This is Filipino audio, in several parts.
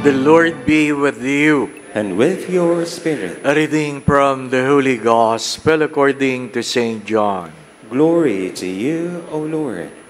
The Lord be with you. And with your spirit. A reading from the Holy Gospel according to St. John. Glory to you, O Lord.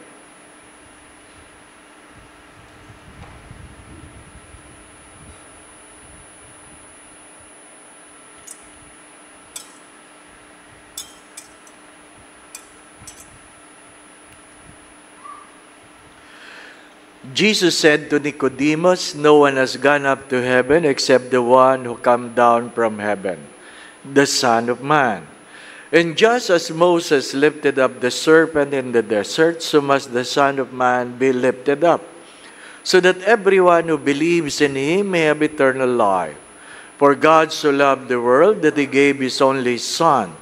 Jesus said to Nicodemus, "No one has gone up to heaven except the one who came down from heaven, the Son of Man. And just as Moses lifted up the serpent in the desert, so must the Son of Man be lifted up, so that everyone who believes in him may have eternal life. For God so loved the world that he gave his only Son,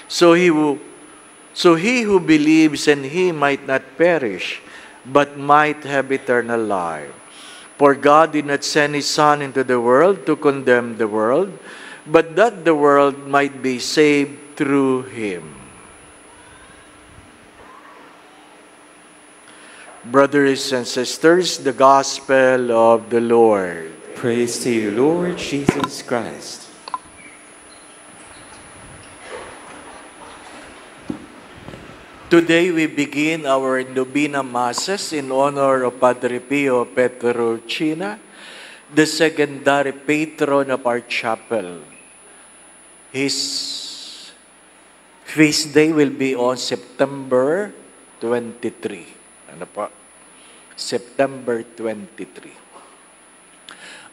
so he who believes in him might not perish, but might have eternal life. For God did not send his Son into the world to condemn the world, but that the world might be saved through him." Brothers and sisters, the Gospel of the Lord. Praise to you, Lord Jesus Christ. Today we begin our Novena Masses in honor of Padre Pio Petrocina, the secondary patron of our chapel. His feast day will be on September 23. Ano po? September 23.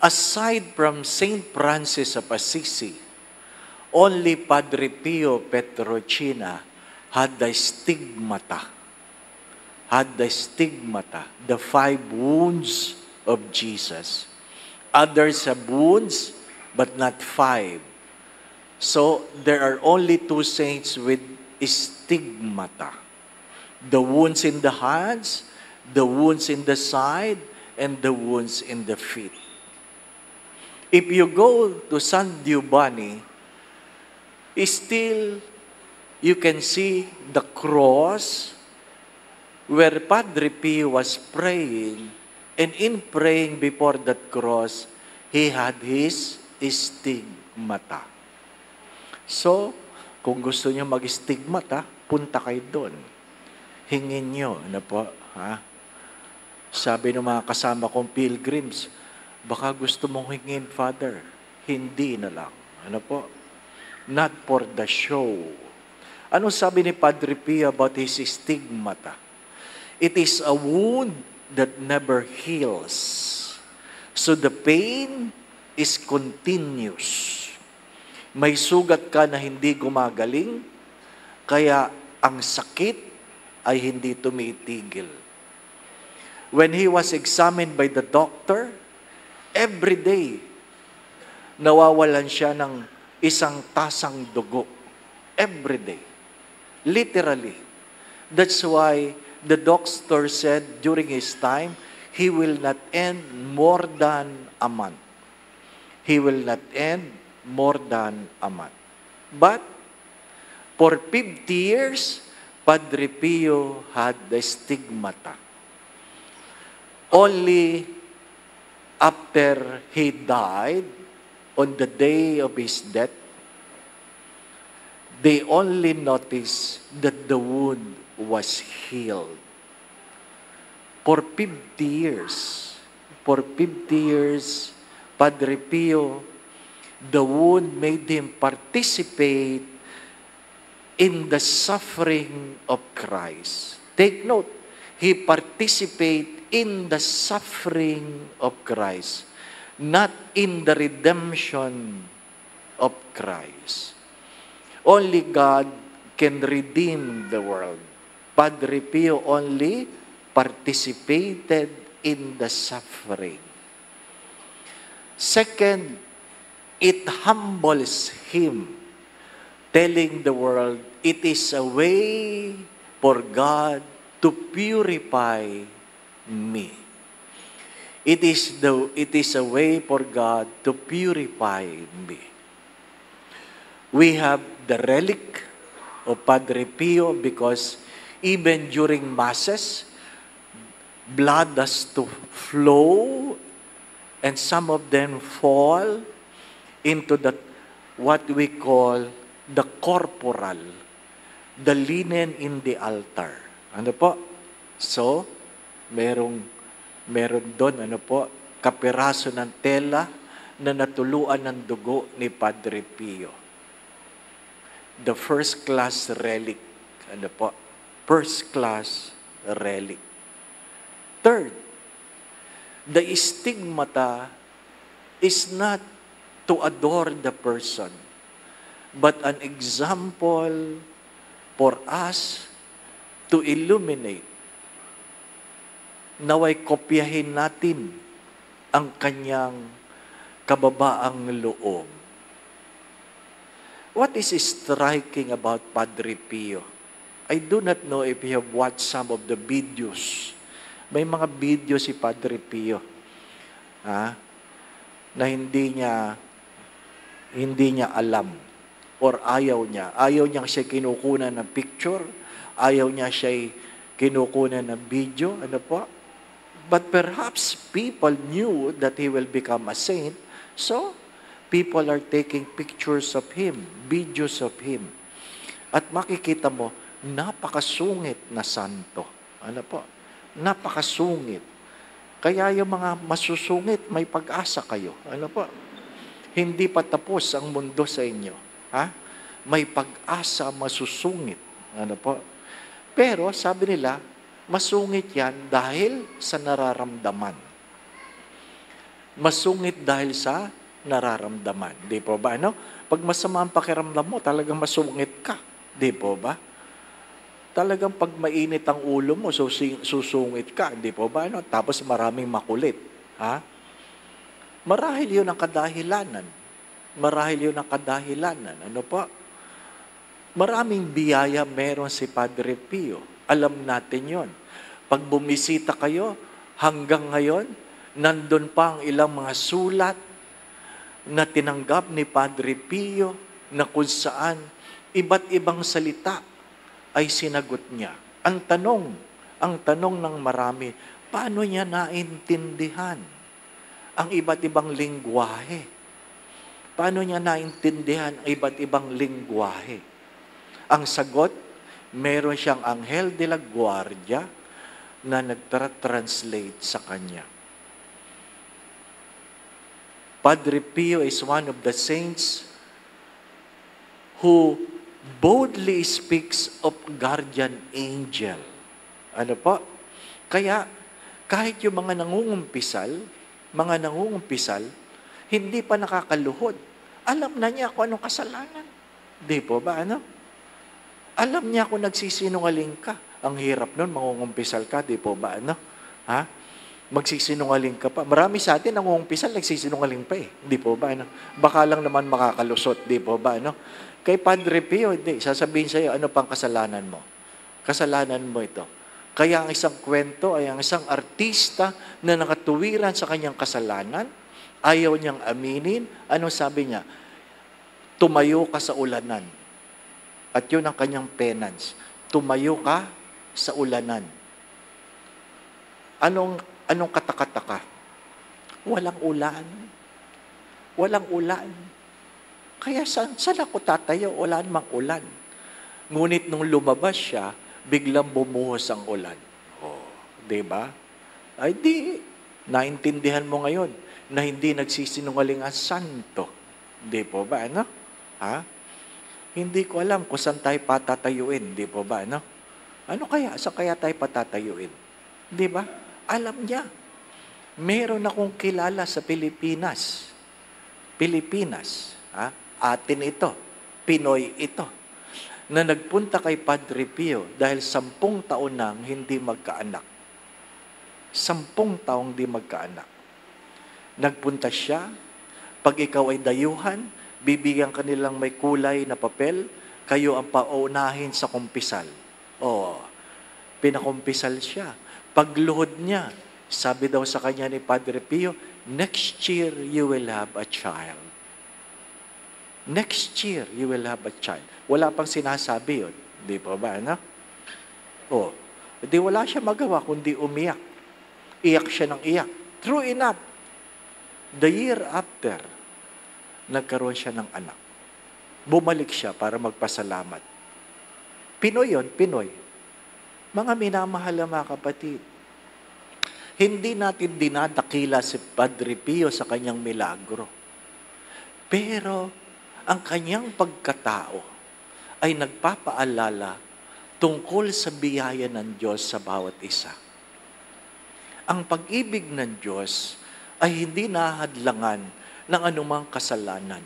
Aside from St. Francis of Assisi, only Padre Pio Petrocina had the stigmata, the 5 wounds of Jesus. Others have wounds, but not 5. So, there are only 2 saints with stigmata. The wounds in the hands, the wounds in the side, and the wounds in the feet. If you go to San Giovanni, still you can see the cross where Padre Pio was praying, and in praying before that cross, he had his stigmata. So, kung gusto niyo mag-stigmata, punta kayo doon. Hingin niyo, ano po, ha? Sabi ng mga kasama kong pilgrims, baka gusto mong hingin, Father, hindi na lang. Ano po? Not for the show. Ano sabi ni Padre Pio about his stigmata? It is a wound that never heals. So the pain is continuous. May sugat ka na hindi gumagaling, kaya ang sakit ay hindi tumitigil. When he was examined by the doctor, every day, nawawalan siya ng isang tasang dugo. Every day. Literally. That's why the doctor said during his time, he will not end more than a month. He will not end more than a month. But for 50 years, Padre Pio had the stigmata. Only after he died, on the day of his death, they only noticed that the wound was healed. For 50 years, Padre Pio, the wound made him participate in the suffering of Christ. Take note, he participated in the suffering of Christ, not in the redemption of Christ. Only God can redeem the world. Padre Pio only participated in the suffering. Second, it humbles him, telling the world it is a way for God to purify me. It is a way for God to purify me. We have the relic of Padre Pio because even during Masses, blood has to flow And some of them fall into what we call the corporal, the linen in the altar. Ano po? So, meron doon, kapiraso ng tela na natuluan ng dugo ni Padre Pio. The first class relic. First class relic. Third, the stigmata is not to adore the person, but an example for us to illuminate. Naway kopyahin natin ang kanyang kababaang loob. What is striking about Padre Pio? I do not know if you have watched some of the videos. May mga video si Padre Pio na hindi niya alam or ayaw niya. Ayaw niya siya kinukunan ng picture. Ayaw niya siya kinukunan ng video. But perhaps people knew that he will become a saint. So, people are taking pictures of him, videos of him. At makikita mo, napakasungit na santo. Napakasungit. Kaya yung mga masusungit, may pag-asa kayo. Hindi pa tapos ang mundo sa inyo. May pag-asa, masusungit. Pero sabi nila, masungit yan dahil sa nararamdaman. Masungit dahil sa nararamdaman. Di po ba? Pag masama ang pakiramdam mo, talagang masungit ka. Di po ba? Talagang pag mainit ang ulo mo, susungit ka. Di po ba? Tapos maraming makulit. Marahil yun ang kadahilanan. Maraming biyaya meron si Padre Pio. Alam natin yon. Pag bumisita kayo, hanggang ngayon, nandun pa ang ilang mga sulat na tinanggap ni Padre Pio na kung saan iba't ibang salita ay sinagot niya. Ang tanong ng marami, paano niya naintindihan ang iba't ibang lingwahe? Paano niya naintindihan ang iba't ibang lingwahe? Ang sagot, meron siyang anghel de la guardia na nagtra-translate sa kanya. Padre Pio is one of the saints who boldly speaks of guardian angel. Kaya, kahit yung mga nangungumpisal, hindi pa nakakaluhod. Alam na niya kung anong kasalanan. Di po ba, Alam niya kung nagsisinungaling ka. Ang hirap nun, mangungumpisal ka, di po ba, Magsisinungaling ka pa. Marami sa atin, nangungumpisal, nagsisinungaling pa Di po ba, Baka lang naman makakalusot, di po ba, Kay Padre Pio, hindi. Sasabihin sa'yo, ano pang kasalanan mo? Kasalanan mo ito. Kaya ang isang kwento ay ang isang artista na nakatuwiran sa kanyang kasalanan, ayaw niyang aminin. Ano sabi niya? Tumayo ka sa ulanan. At yun ang kanyang penance. Tumayo ka sa ulanan. Anong katakataka? Walang ulan. Walang ulan. Kaya saan ako tatayo? Wala namang ulan. Ngunit nung lumabas siya, biglang bumuhos ang ulan. Diba? Ay di, naintindihan mo ngayon na hindi nagsisinungaling ang santo. Di po ba, Hindi ko alam kung saan tayo patatayuin. Di po ba, Ano kaya? Saan kaya tayo patatayuin? Di ba? Alam niya. Meron akong kilala sa Pilipinas. Atin ito. Pinoy ito. Na nagpunta kay Padre Pio dahil 10 taon nang hindi magkaanak. 10 taong hindi magkaanak. Nagpunta siya. Pag ikaw ay dayuhan, bibigyan kanilang may kulay na papel, kayo ang paunahin sa kumpisal. Pinakumpisal siya. Pagluhod niya, sabi daw sa kanya ni Padre Pio, next year you will have a child. Next year you will have a child. Wala pang sinasabi yun. Di pa ba, Di wala siya magawa kundi umiyak. Iyak siya ng iyak. True enough. The year after, nagkaroon siya ng anak. Bumalik siya para magpasalamat. Pinoy yun, Pinoy. Mga minamahal na mga kapatid, hindi natin dinadakila si Padre Pio sa kanyang milagro. Pero ang kanyang pagkatao ay nagpapaalala tungkol sa biyaya ng Diyos sa bawat isa. Ang pag-ibig ng Diyos ay hindi nahadlangan ng anumang kasalanan.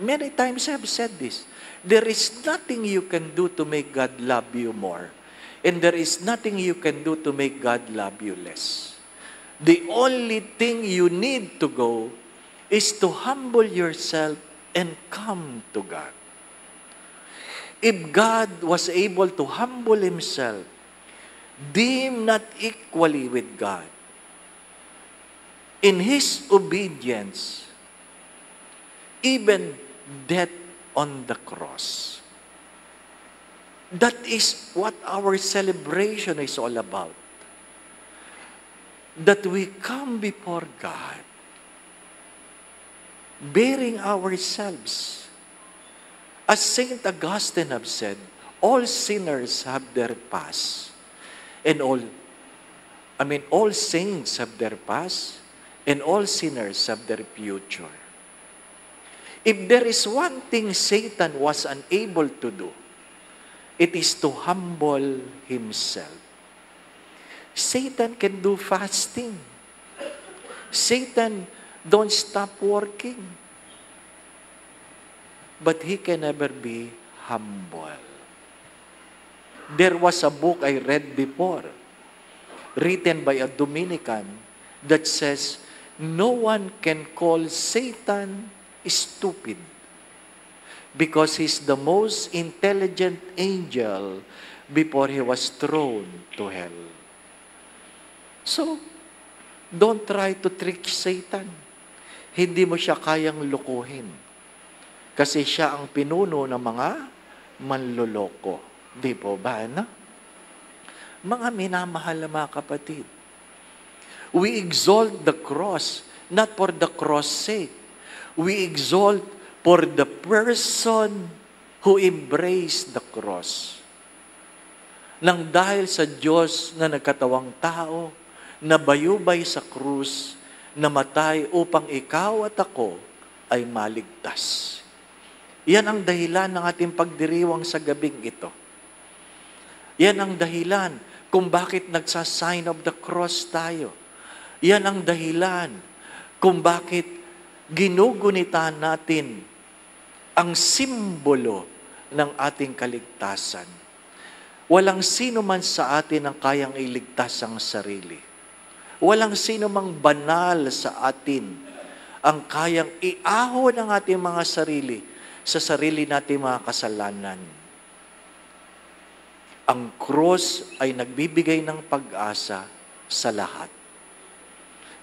Many times I have said this. There is nothing you can do to make God love you more. And there is nothing you can do to make God love you less. The only thing you need to go is to humble yourself and come to God. If God was able to humble Himself, deem not equally with God, in His obedience, even death on the cross. That is what our celebration is all about. That we come before God, bearing ourselves. As Saint Augustine have said, all sinners have their past, and all saints have their past, and all sinners have their future. If there is one thing Satan was unable to do, it is to humble himself. Satan can do fasting. Satan don't stop working. But he can never be humble. There was a book I read before, written by a Dominican, that says, no one can call Satan stupid because he's the most intelligent angel before he was thrown to hell. So, don't try to trick Satan. Hindi mo siya kayang lukuhin. Kasi siya ang pinuno ng mga manloloko. Di po ba, no? Mga minamahal na mga kapatid, we exalt the cross, not for the cross' sake. We exalt for the person who embraced the cross. Nang dahil sa Diyos na nagkatawang tao, na bayubay sa krus, namatay upang ikaw at ako ay maligtas. Yan ang dahilan ng ating pagdiriwang sa gabing ito. Yan ang dahilan kung bakit nagsa-sign of the cross tayo. Yan ang dahilan kung bakit ginugunita natin ang simbolo ng ating kaligtasan. Walang sino man sa atin ang kayang iligtas ang sarili. Walang sino mang banal sa atin ang kayang iahon ang ating mga sarili sa sarili nating mga kasalanan. Ang cross ay nagbibigay ng pag-asa sa lahat.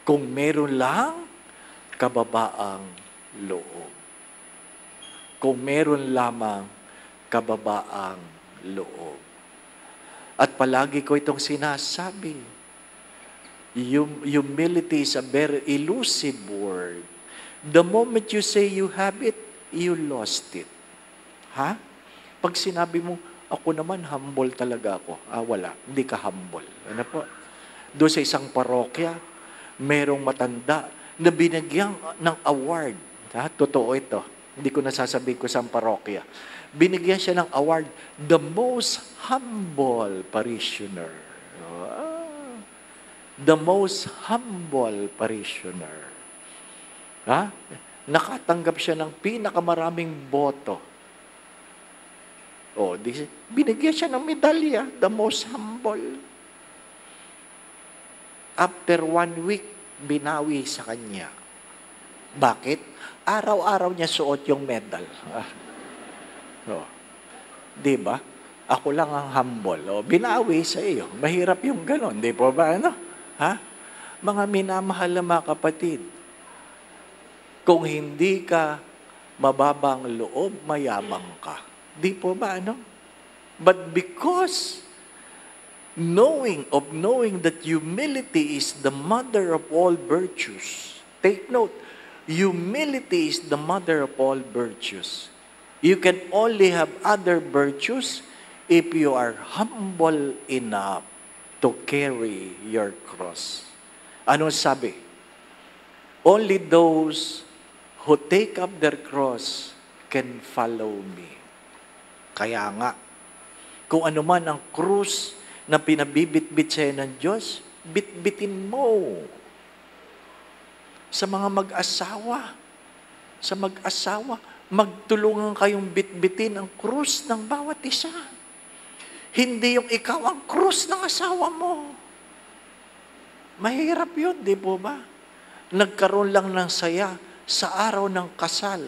Kung meron lang kababaang loob. Kung meron lamang kababaang loob. At palagi ko itong sinasabi, humility is a very elusive word. The moment you say you have it, you lost it. Ha? Pag sinabi mo, ako naman, humble talaga ako. Wala. Hindi ka humble. Ano po? Doon sa isang parokya, merong matanda na binigyan ng award. Ha? Totoo ito. Hindi ko nasasabihin ko sa parokya. Binigyan siya ng award, the most humble parishioner. The most humble parishioner. Ha? Nakatanggap siya ng pinakamaraming boto. Binigyan siya ng medalya, the most humble. After 1 week, binawi sa kanya. Bakit? Araw-araw niya suot yung medal. Diba? Ako lang ang humble. Binawi sa iyo. Mahirap yung ganon. Di po ba? Ano? Ha? Mga minamahal na mga kapatid, kung hindi ka mababang loob, mayabang ka. Di po ba, ano? But because knowing that humility is the mother of all virtues, take note, Humility is the mother of all virtues. You can only have other virtues if you are humble enough to carry your cross. Ano sabi? Only those who take up their cross can follow me. Kaya nga, kung ano man ang krus na pinabibitbit sa'yo ng Diyos, bitbitin mo. Sa mga mag-asawa, magtulungan kayong bitbitin ang krus ng bawat isa. Hindi yung ikaw ang krus ng asawa mo. Mahirap yun, di po ba? Nagkaroon lang ng saya sa araw ng kasal.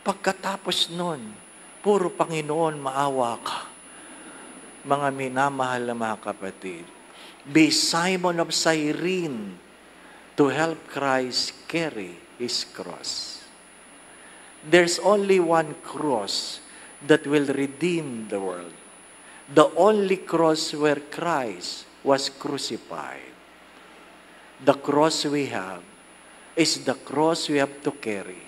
Pagkatapos nun, puro Panginoon, maawa ka. Mga minamahal na mga kapatid, be Simon of Cyrene to help Christ carry His cross. There's only one cross that will redeem the world. The only cross where Christ was crucified. The cross we have is the cross we have to carry,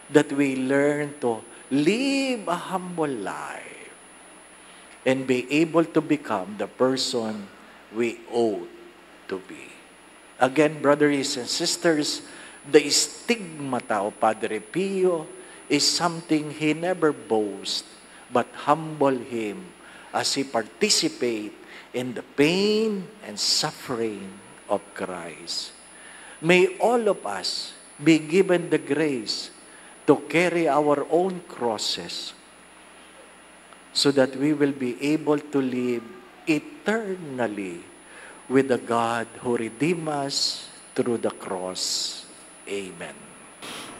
that we learn to live a humble life and be able to become the person we ought to be. Again, brothers and sisters, the stigmata of Padre Pio is something he never boasts, but humble him as he participate in the pain and suffering of Christ. May all of us be given the grace to carry our own crosses so that we will be able to live eternally with the God who redeemed us through the cross. Amen.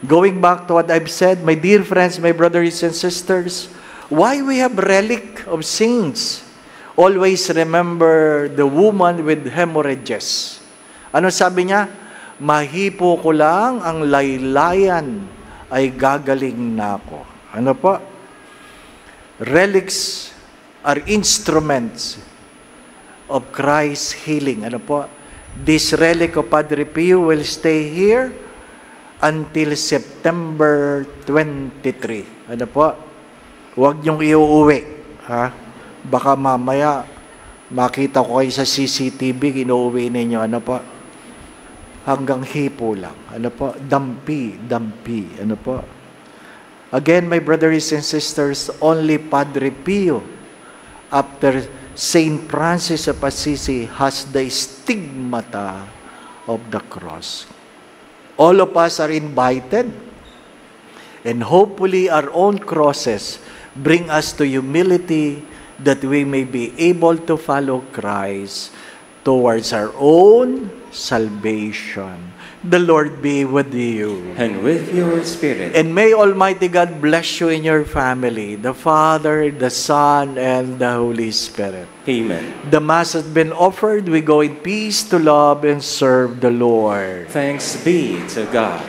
Going back to what I've said, my dear friends, my brothers and sisters, why we have relic of saints? Always remember the woman with hemorrhages. Ano sabi niya? Mahipo ko lang ang laylayan ay gagaling na ako. Ano po? Relics are instruments of Christ's healing. Ano po? This relic of Padre Pio will stay here until September 23. Ano po? Huwag niyong iuuwi. Ha? Baka mamaya makita ko kayo sa CCTV, inuuwi ninyo. Ano po? Hanggang hipo lang. Ano po? Dampi. Ano po? Again, my brothers and sisters, only Padre Pio, after Saint Francis of Assisi, has the stigmata of the cross. All of us are invited, and hopefully our own crosses bring us to humility that we may be able to follow Christ towards our own salvation. The Lord be with you. And with your spirit. And may Almighty God bless you in your family, the Father, the Son, and the Holy Spirit. Amen. The Mass has been offered. We go in peace to love and serve the Lord. Thanks be to God.